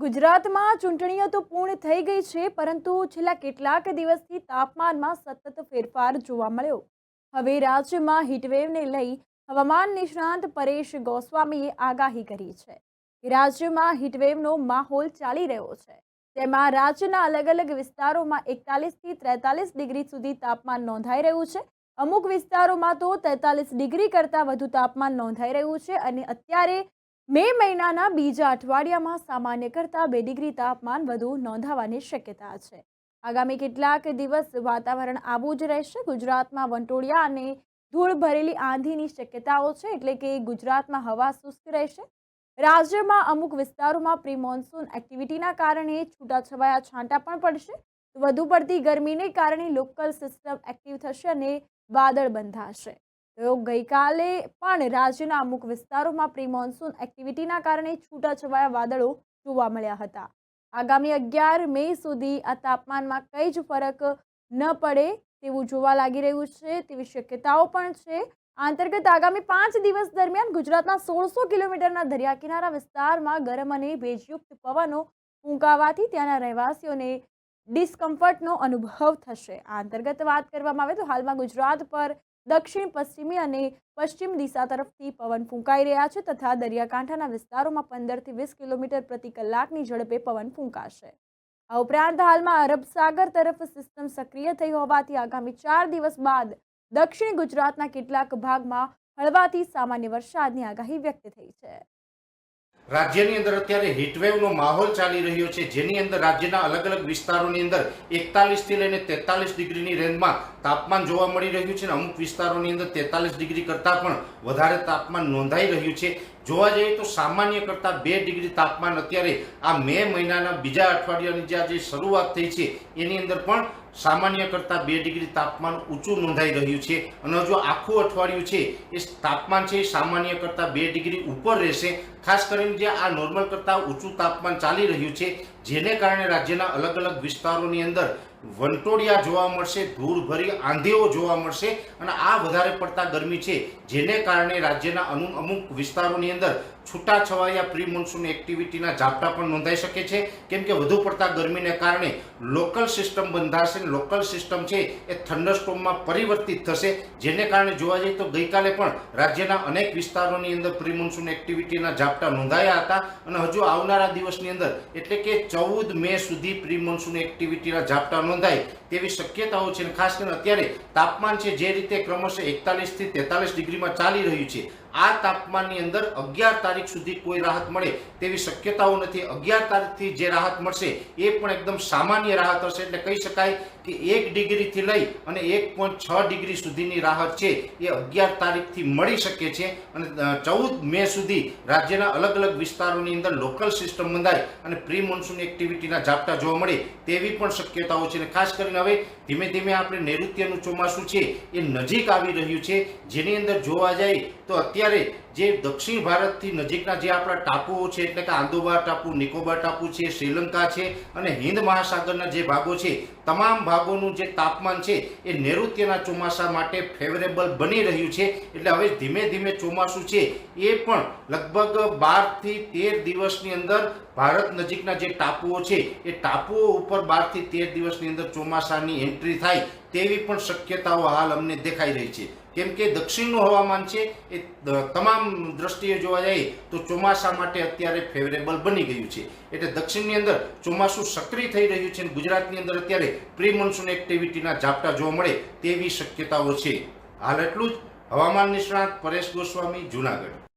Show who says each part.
Speaker 1: ગુજરાતમાં ચૂંટણીઓ તો પૂર્ણ થઈ ગઈ છે, પરંતુ છેલ્લા કેટલાક દિવસથી તાપમાનમાં સતત ફેરફાર જોવા મળ્યો. હવે રાજ્યમાં હીટવેવને લઈ હવામાન નિષ્ણાંત પરેશ ગોસ્વામીએ આગાહી કરી છે કે રાજ્યમાં હીટવેવનો માહોલ ચાલી રહ્યો છે. તેમાં રાજ્યના અલગ અલગ વિસ્તારોમાં 41થી 43 ડિગ્રી સુધી તાપમાન નોંધાઈ રહ્યું છે. અમુક વિસ્તારોમાં તો 43 ડિગ્રી કરતાં વધુ તાપમાન નોંધાઈ રહ્યું છે અને અત્યારે મે મહિનાના બીજા અઠવાડિયામાં સામાન્ય કરતાં 2 ડિગ્રી તાપમાન વધુ નોંધાવાની શક્યતા છે. આગામી કેટલાક દિવસ વાતાવરણ આવું જ રહેશે. ગુજરાતમાં વંટોળિયા અને ધૂળ ભરેલી આંધીની શક્યતાઓ છે, એટલે કે ગુજરાતમાં હવા શુષ્ક રહેશે. રાજ્યમાં અમુક વિસ્તારોમાં પ્રી મોન્સૂન એક્ટિવિટીના કારણે છૂટાછવાયા છાંટા પણ પડશે. વધુ પડતી ગરમીને કારણે લોકલ સિસ્ટમ એક્ટિવ થશે અને વાદળ બંધાશે. તો ગઈકાલે પણ રાજ્યના અમુક વિસ્તારોમાં પ્રી મોન્સૂન એક્ટિવિટીના કારણે છૂટાછવાયા વાદળો જોવા મળ્યા હતા. આગામી 11 મે સુધી આ તાપમાનમાં કંઈ જ ફરક ન પડે તેવું જોવા લાગી રહ્યું છે, તેવી શક્યતાઓ પણ છે. આ અંતર્ગત આગામી 5 દિવસ દરમિયાન ગુજરાતના 1600 કિલોમીટરના દરિયા કિનારા વિસ્તારમાં ગરમ અને ભેજયુક્ત પવનો ફૂંકાવાથી ત્યાંના રહેવાસીઓને ડિસ્કમ્ફર્ટનો અનુભવ થશે. આ અંતર્ગત વાત કરવામાં આવે તો હાલમાં ગુજરાત પર દક્ષિણ પશ્ચિમી અને પશ્ચિમ દિશા તરફથી પવન ફૂંકાઈ રહ્યા છે તથા દરિયાકાંઠાના વિસ્તારોમાં 15 થી 20 કિલોમીટર પ્રતિ કલાકની ઝડપે પવન ફૂંકાશે. આ ઉપરાંત હાલમાં અરબ સાગર તરફ સિસ્ટમ સક્રિય થઈ હોવાથી આગામી 4 દિવસ બાદ દક્ષિણ ગુજરાતના કેટલાક ભાગમાં હળવાથી સામાન્ય વરસાદની આગાહી વ્યક્ત થઈ છે.
Speaker 2: રાજ્યની અંદર અત્યારે હીટવેવનો માહોલ ચાલી રહ્યો છે, જેની અંદર રાજ્યના અલગ અલગ વિસ્તારોની અંદર 41 થી લઈને 43 ડિગ્રીની રેન્જમાં તાપમાન જોવા મળી રહ્યું છે અને અમુક વિસ્તારોની અંદર 43 ડિગ્રી કરતાં પણ વધારે તાપમાન નોંધાઈ રહ્યું છે. જોવા જઈએ તો સામાન્ય કરતાં 2 ડિગ્રી તાપમાન અત્યારે આ મે મહિનાના બીજા અઠવાડિયાની જે શરૂઆત થઈ છે એની અંદર પણ સામાન્ય કરતાં 2 ડિગ્રી તાપમાન ઊંચું નોંધાઈ રહ્યું છે અને જો આખું અઠવાડિયું છે એ તાપમાન છે સામાન્ય કરતાં 2 ડિગ્રી ઉપર રહેશે. ખાસ કરીને જે આ નોર્મલ કરતાં ઊંચું તાપમાન ચાલી રહ્યું છે, જેને કારણે રાજ્યના અલગ અલગ વિસ્તારોની અંદર વંટોળિયા જોવા મળશે, ધૂળ ભરી આંધીઓ જોવા મળશે અને આ વધારે પડતા ગરમી છે, જેને કારણે રાજ્યના અમુક વિસ્તારોની અંદર છૂટાછવાયા પ્રી મોન્સૂન એક્ટિવિટીના ઝાપટા પણ નોંધાઈ શકે છે. કેમ કે વધુ પડતા ગરમીને કારણે લોકલ સિસ્ટમ બંધાશે. લોકલ સિસ્ટમ છે એ થંડરસ્ટોર્મમાં પરિવર્તિત થશે, જેને કારણે જોવા જઈએ તો ગઈકાલે પણ રાજ્યના અનેક વિસ્તારોની અંદર પ્રી મોન્સૂન એક્ટિવિટીના ઝાપટા નોંધાયા હતા અને હજુ આવનારા દિવસની અંદર એટલે કે 14 મે સુધી પ્રી મોન્સૂન એક્ટિવિટીના ઝાપટા નોંધાય તેવી શક્યતાઓ છે. ખાસ કરીને અત્યારે તાપમાન છે જે રીતે ક્રમશઃ 41 થી 43 ડિગ્રીમાં ચાલી રહ્યું છે, આ તાપમાનની અંદર 11 તારીખ સુધી કોઈ રાહત મળે તેવી શક્યતાઓ નથી. 11 તારીખથી જે રાહત મળશે એ પણ એકદમ સામાન્ય રાહત હશે. એટલે કહી શકાય કે 1 ડિગ્રીથી લઈ અને 1.6 ડિગ્રી સુધીની રાહત છે એ 11 તારીખથી મળી શકે છે અને 14 મે સુધી રાજ્યના અલગ અલગ વિસ્તારોની અંદર લોકલ સિસ્ટમ બંધાય અને પ્રી મોન્સૂન એક્ટિવિટીના ઝાપટા જોવા મળે તેવી પણ શક્યતાઓ છે. ખાસ કરીને હવે ધીમે ધીમે આપણે નૈઋત્યનું ચોમાસું છે એ નજીક આવી રહ્યું છે, જેની અંદર જોવા જાય તો અત્યારે જે દક્ષિણ ભારતથી નજીકના જે આપણા ટાપુઓ છે એટલે કે આંદોબાર ટાપુ, નિકોબાર ટાપુ છે, શ્રીલંકા છે અને હિન્દ મહાસાગરના જે ભાગો છે, તમામ ભાગોનું જે તાપમાન છે એ નૈઋત્યના ચોમાસા માટે ફેવરેબલ બની રહ્યું છે. એટલે હવે ધીમે ધીમે ચોમાસું છે એ પણ લગભગ 12 થી 13 દિવસની અંદર ભારત નજીકના જે ટાપુઓ છે એ ટાપુઓ ઉપર 12 થી 13 દિવસની અંદર ચોમાસાની એન્ટ્રી થાય તેવી પણ શક્યતાઓ હાલ અમને દેખાઈ રહી છે. કેમ કે દક્ષિણનું હવામાન છે એ તમામ દ્રષ્ટિએ જોવા જાય તો ચોમાસા માટે અત્યારે ફેવરેબલ બની ગયું છે. એટલે દક્ષિણની અંદર ચોમાસું સક્રિય થઈ રહ્યું છે અને ગુજરાતની અંદર અત્યારે પ્રી મોન્સૂન એક્ટિવિટીના ઝાપટા જોવા મળે તેવી શક્યતાઓ છે. હાલ એટલું જ. હવામાન નિષ્ણાત પરેશ ગોસ્વામી, જૂનાગઢ.